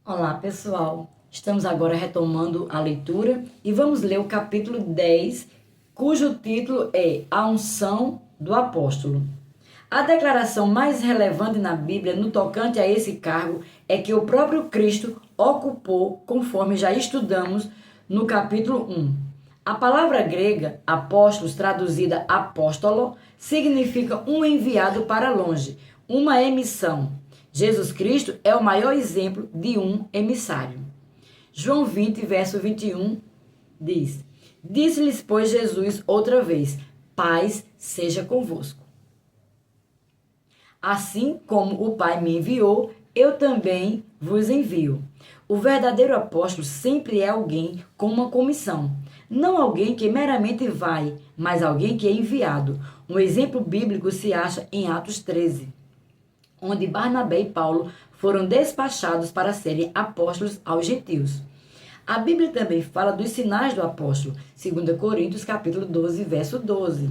Olá, pessoal. Estamos agora retomando a leitura e vamos ler o capítulo 10, cujo título é A Unção do Apóstolo. A declaração mais relevante na Bíblia no tocante a esse cargo é que o próprio Cristo ocupou, conforme já estudamos no capítulo 1. A palavra grega apóstolos, traduzida apóstolo, significa um enviado para longe, uma emissão. Jesus Cristo é o maior exemplo de um emissário. João 20, verso 21 diz: Disse-lhes, pois, Jesus outra vez: Paz seja convosco. Assim como o Pai me enviou, eu também vos envio. O verdadeiro apóstolo sempre é alguém com uma comissão. Não alguém que meramente vai, mas alguém que é enviado. Um exemplo bíblico se acha em Atos 13, onde Barnabé e Paulo foram despachados para serem apóstolos aos gentios. A Bíblia também fala dos sinais do apóstolo, 2 Coríntios capítulo 12, verso 12.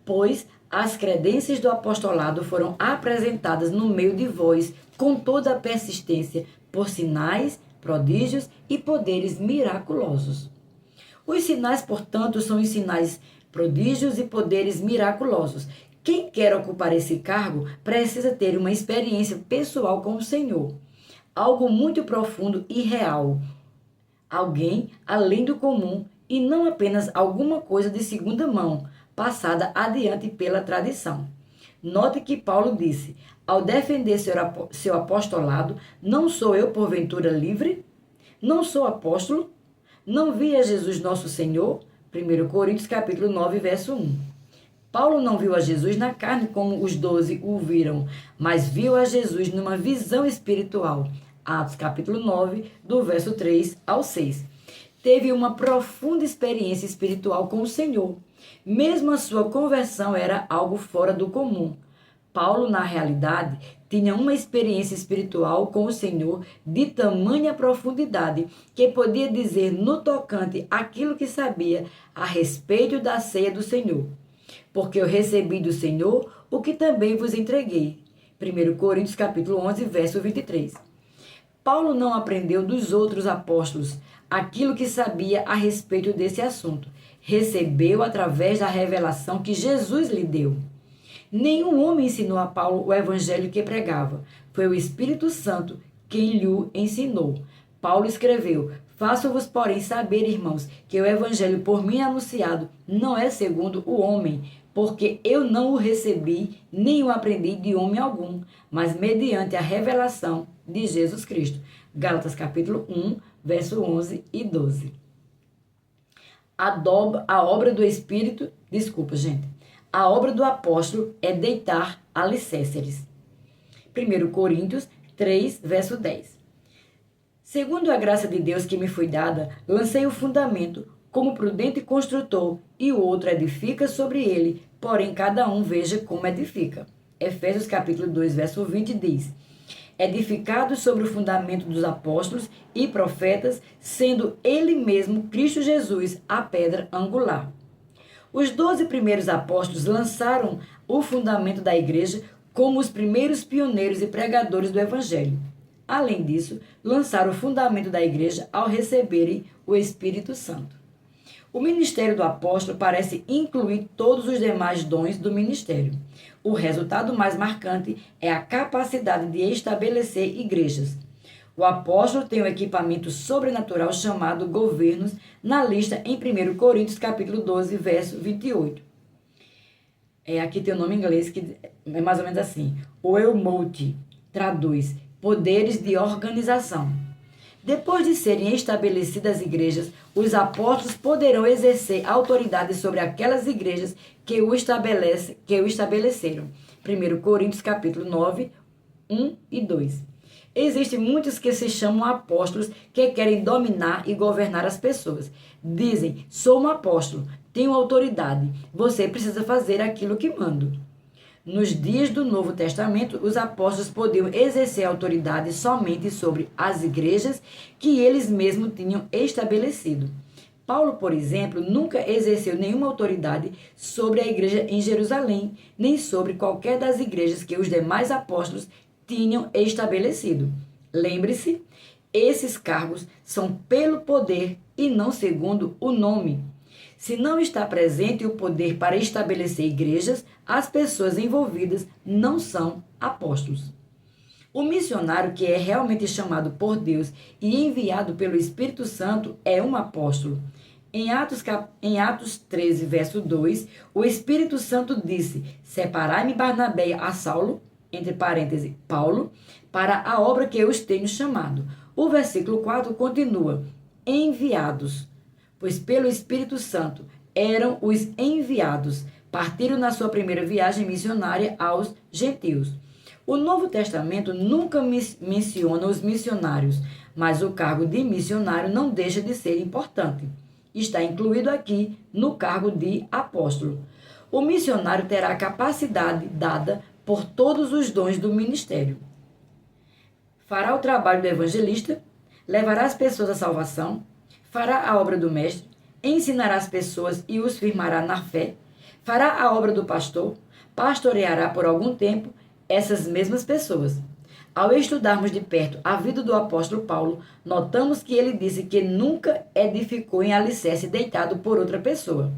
Pois as credências do apostolado foram apresentadas no meio de vós com toda a persistência, por sinais, prodígios e poderes miraculosos. Os sinais, portanto, são os sinais, prodígios e poderes miraculosos. Quem quer ocupar esse cargo precisa ter uma experiência pessoal com o Senhor, algo muito profundo e real, alguém além do comum e não apenas alguma coisa de segunda mão, passada adiante pela tradição. Note que Paulo disse, ao defender seu apostolado, não sou eu porventura livre? Não sou apóstolo? Não vi a Jesus nosso Senhor? 1 Coríntios capítulo 9, verso 1. Paulo não viu a Jesus na carne como os 12 o viram, mas viu a Jesus numa visão espiritual. Atos capítulo 9, do verso 3 ao 6. Teve uma profunda experiência espiritual com o Senhor. Mesmo a sua conversão era algo fora do comum. Paulo, na realidade, tinha uma experiência espiritual com o Senhor de tamanha profundidade que podia dizer no tocante aquilo que sabia a respeito da ceia do Senhor. Porque eu recebi do Senhor o que também vos entreguei. 1 Coríntios capítulo 11, verso 23. Paulo não aprendeu dos outros apóstolos aquilo que sabia a respeito desse assunto. Recebeu através da revelação que Jesus lhe deu. Nenhum homem ensinou a Paulo o evangelho que pregava. Foi o Espírito Santo quem lhe ensinou. Paulo escreveu: Faço-vos, porém, saber, irmãos, que o evangelho por mim anunciado não é segundo o homem, porque eu não o recebi, nem o aprendi de homem algum, mas mediante a revelação de Jesus Cristo. Gálatas capítulo 1, verso 11 e 12. A obra do Espírito, a obra do apóstolo é deitar alicerces. 1 Coríntios 3, verso 10. Segundo a graça de Deus que me foi dada, lancei o fundamento como prudente construtor, e o outro edifica sobre ele, porém cada um veja como edifica. Efésios capítulo 2, verso 20 diz: edificados sobre o fundamento dos apóstolos e profetas, sendo ele mesmo, Cristo Jesus, a pedra angular. Os 12 primeiros apóstolos lançaram o fundamento da igreja como os primeiros pioneiros e pregadores do evangelho. Além disso, lançaram o fundamento da igreja ao receberem o Espírito Santo. O ministério do apóstolo parece incluir todos os demais dons do ministério. O resultado mais marcante é a capacidade de estabelecer igrejas. O apóstolo tem um equipamento sobrenatural chamado governos, na lista em 1 Coríntios capítulo 12, verso 28. Aqui tem o nome em inglês que é mais ou menos assim. O Eumote traduz poderes de organização. Depois de serem estabelecidas as igrejas, os apóstolos poderão exercer autoridade sobre aquelas igrejas que o estabeleceram. 1 Coríntios capítulo 9, 1 e 2. Existem muitos que se chamam apóstolos que querem dominar e governar as pessoas. Dizem, sou um apóstolo, tenho autoridade, você precisa fazer aquilo que mando. Nos dias do Novo Testamento, os apóstolos podiam exercer autoridade somente sobre as igrejas que eles mesmos tinham estabelecido. Paulo, por exemplo, nunca exerceu nenhuma autoridade sobre a igreja em Jerusalém, nem sobre qualquer das igrejas que os demais apóstolos tinham estabelecido. Lembre-se, Esses cargos são pelo poder e não segundo o nome. Se não está presente o poder para estabelecer igrejas, as pessoas envolvidas não são apóstolos. O missionário que é realmente chamado por Deus e enviado pelo Espírito Santo é um apóstolo. Em Atos 13, verso 2, o Espírito Santo disse: Separai-me Barnabé a Saulo, entre parênteses, Paulo, para a obra que eu os tenho chamado. O versículo 4 continua: enviados, pois pelo Espírito Santo eram os enviados, partiram na sua primeira viagem missionária aos gentios. O Novo Testamento nunca menciona os missionários, mas o cargo de missionário não deixa de ser importante. Está incluído aqui no cargo de apóstolo. O missionário terá a capacidade dada por todos os dons do ministério. Fará o trabalho do evangelista, levará as pessoas à salvação, fará a obra do mestre, ensinará as pessoas e os firmará na fé, fará a obra do pastor, pastoreará por algum tempo essas mesmas pessoas. Ao estudarmos de perto a vida do apóstolo Paulo, notamos que ele disse que nunca edificou em alicerce deitado por outra pessoa.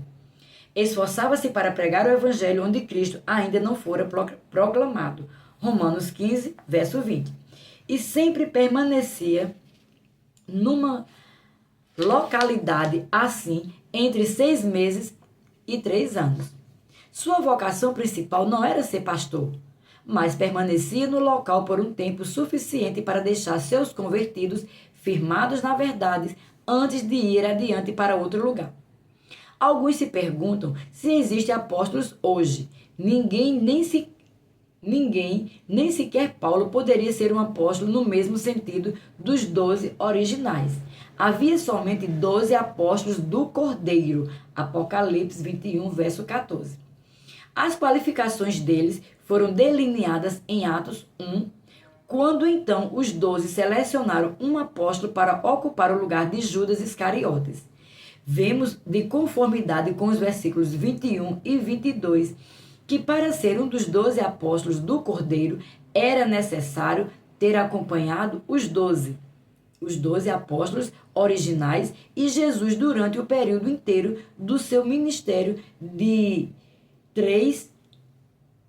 Esforçava-se para pregar o evangelho onde Cristo ainda não fora proclamado. Romanos 15, verso 20. E sempre permanecia numa localidade assim entre 6 meses e 3 anos. Sua vocação principal não era ser pastor, mas permanecia no local por um tempo suficiente para deixar seus convertidos firmados na verdade antes de ir adiante para outro lugar. Alguns se perguntam se existem apóstolos hoje. Ninguém, nem sequer Paulo, poderia ser um apóstolo no mesmo sentido dos 12 originais. Havia somente 12 apóstolos do Cordeiro. Apocalipse 21, verso 14. As qualificações deles foram delineadas em Atos 1, quando então os 12 selecionaram um apóstolo para ocupar o lugar de Judas Iscariotes. Vemos, de conformidade com os versículos 21 e 22, que para ser um dos 12 apóstolos do Cordeiro era necessário ter acompanhado os 12 apóstolos originais e Jesus durante o período inteiro do seu ministério de 3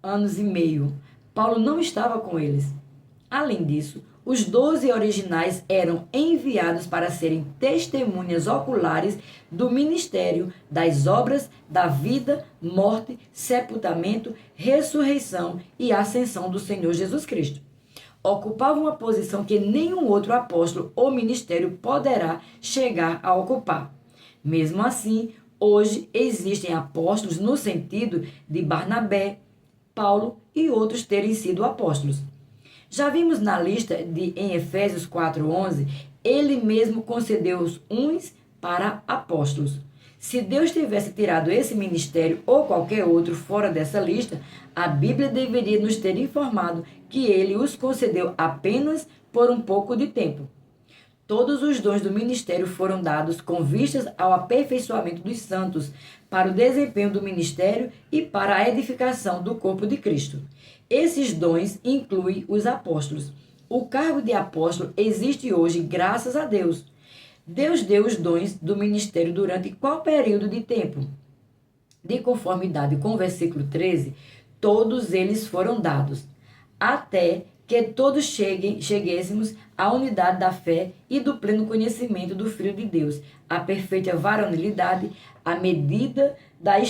anos e meio. Paulo não estava com eles. Além disso, os 12 originais eram enviados para serem testemunhas oculares do ministério, das obras, da vida, morte, sepultamento, ressurreição e ascensão do Senhor Jesus Cristo. Ocupavam uma posição que nenhum outro apóstolo ou ministério poderá chegar a ocupar. Mesmo assim, hoje existem apóstolos no sentido de Barnabé, Paulo e outros terem sido apóstolos. Já vimos na lista em Efésios 4:11, ele mesmo concedeu os uns para apóstolos. Se Deus tivesse tirado esse ministério ou qualquer outro fora dessa lista, a Bíblia deveria nos ter informado que ele os concedeu apenas por um pouco de tempo. Todos os dons do ministério foram dados com vistas ao aperfeiçoamento dos santos, para o desempenho do ministério e para a edificação do corpo de Cristo. Esses dons incluem os apóstolos. O cargo de apóstolo existe hoje graças a Deus. Deus deu os dons do ministério durante qual período de tempo? De conformidade com o versículo 13, todos eles foram dados, até que todos cheguéssemos à unidade da fé e do pleno conhecimento do Filho de Deus, à perfeita varonilidade, à medida da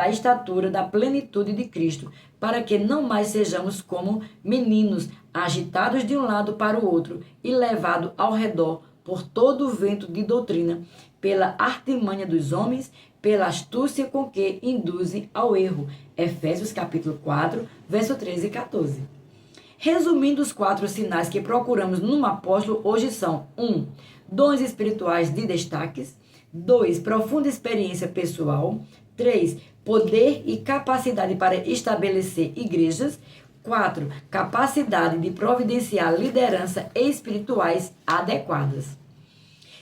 estatura da plenitude de Cristo, para que não mais sejamos como meninos, agitados de um lado para o outro e levados ao redor por todo o vento de doutrina, pela artimanha dos homens, pela astúcia com que induzem ao erro. Efésios capítulo 4, verso 13 e 14. Resumindo, os 4 sinais que procuramos num apóstolo hoje são: 1. Dons espirituais de destaques. 2. Profunda experiência pessoal. 3. Poder e capacidade para estabelecer igrejas. 4. Capacidade de providenciar liderança espirituais adequadas.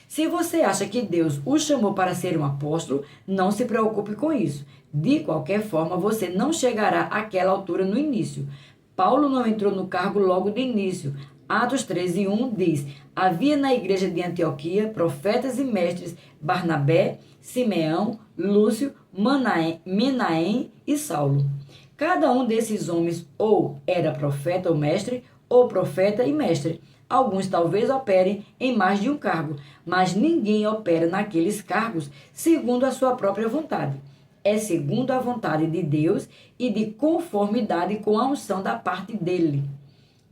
Se você acha que Deus o chamou para ser um apóstolo, não se preocupe com isso. De qualquer forma, você não chegará àquela altura no início. Paulo não entrou no cargo logo de início. Atos 13:1 diz: havia na igreja de Antioquia profetas e mestres Barnabé, Simeão, Lúcio, Menahem e Saulo. Cada um desses homens ou era profeta ou mestre, ou profeta e mestre. Alguns talvez operem em mais de um cargo, mas ninguém opera naqueles cargos segundo a sua própria vontade. É segundo a vontade de Deus e de conformidade com a unção da parte dele.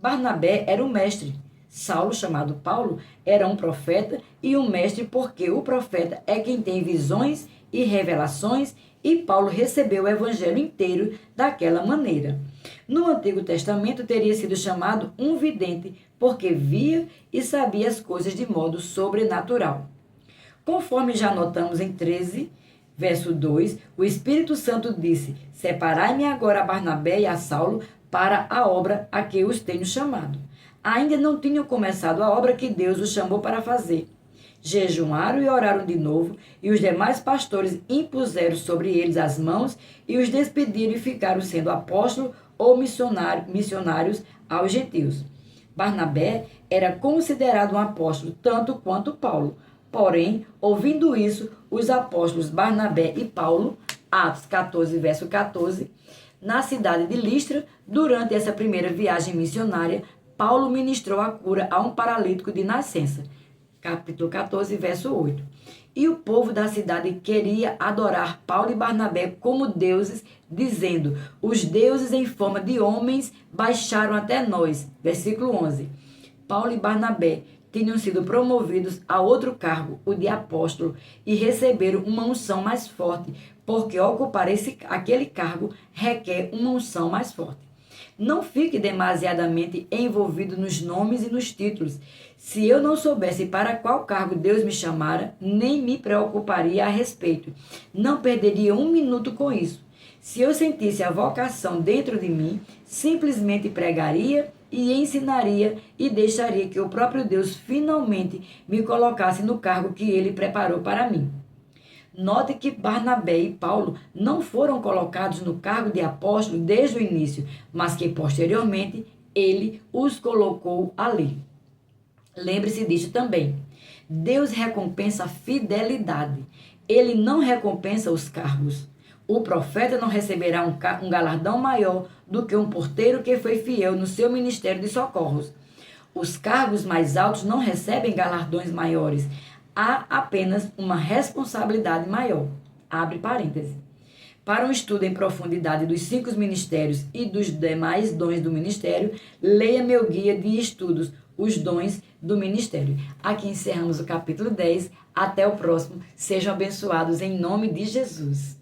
Barnabé era um mestre. Saulo, chamado Paulo, era um profeta e um mestre, porque o profeta é quem tem visões e revelações, e Paulo recebeu o evangelho inteiro daquela maneira. No Antigo Testamento teria sido chamado um vidente, porque via e sabia as coisas de modo sobrenatural. Conforme já notamos em 13, verso 2, o Espírito Santo disse: separai-me agora a Barnabé e a Saulo para a obra a que os tenho chamado. Ainda não tinham começado a obra que Deus os chamou para fazer. Jejuaram e oraram de novo, e os demais pastores impuseram sobre eles as mãos e os despediram e ficaram sendo apóstolos ou missionários aos gentios. Barnabé era considerado um apóstolo tanto quanto Paulo. Porém, ouvindo isso, os apóstolos Barnabé e Paulo, Atos 14, verso 14, na cidade de Listra, durante essa primeira viagem missionária, Paulo ministrou a cura a um paralítico de nascença. Capítulo 14, verso 8. E o povo da cidade queria adorar Paulo e Barnabé como deuses, dizendo: os deuses em forma de homens baixaram até nós. Versículo 11. Paulo e Barnabé tinham sido promovidos a outro cargo, o de apóstolo, e receberam uma unção mais forte, porque ocupar aquele cargo requer uma unção mais forte. Não fique demasiadamente envolvido nos nomes e nos títulos. Se eu não soubesse para qual cargo Deus me chamara, nem me preocuparia a respeito. Não perderia um minuto com isso. Se eu sentisse a vocação dentro de mim, simplesmente pregaria e ensinaria e deixaria que o próprio Deus finalmente me colocasse no cargo que ele preparou para mim. Note que Barnabé e Paulo não foram colocados no cargo de apóstolo desde o início, mas que posteriormente ele os colocou ali. Lembre-se disso também. Deus recompensa a fidelidade. Ele não recompensa os cargos. O profeta não receberá um galardão maior do que um porteiro que foi fiel no seu ministério de socorros. Os cargos mais altos não recebem galardões maiores. Há apenas uma responsabilidade maior. Abre parêntese. Para um estudo em profundidade dos 5 ministérios e dos demais dons do ministério, leia meu guia de estudos, Os Dons do Ministério. Aqui encerramos o capítulo 10. Até o próximo. Sejam abençoados em nome de Jesus.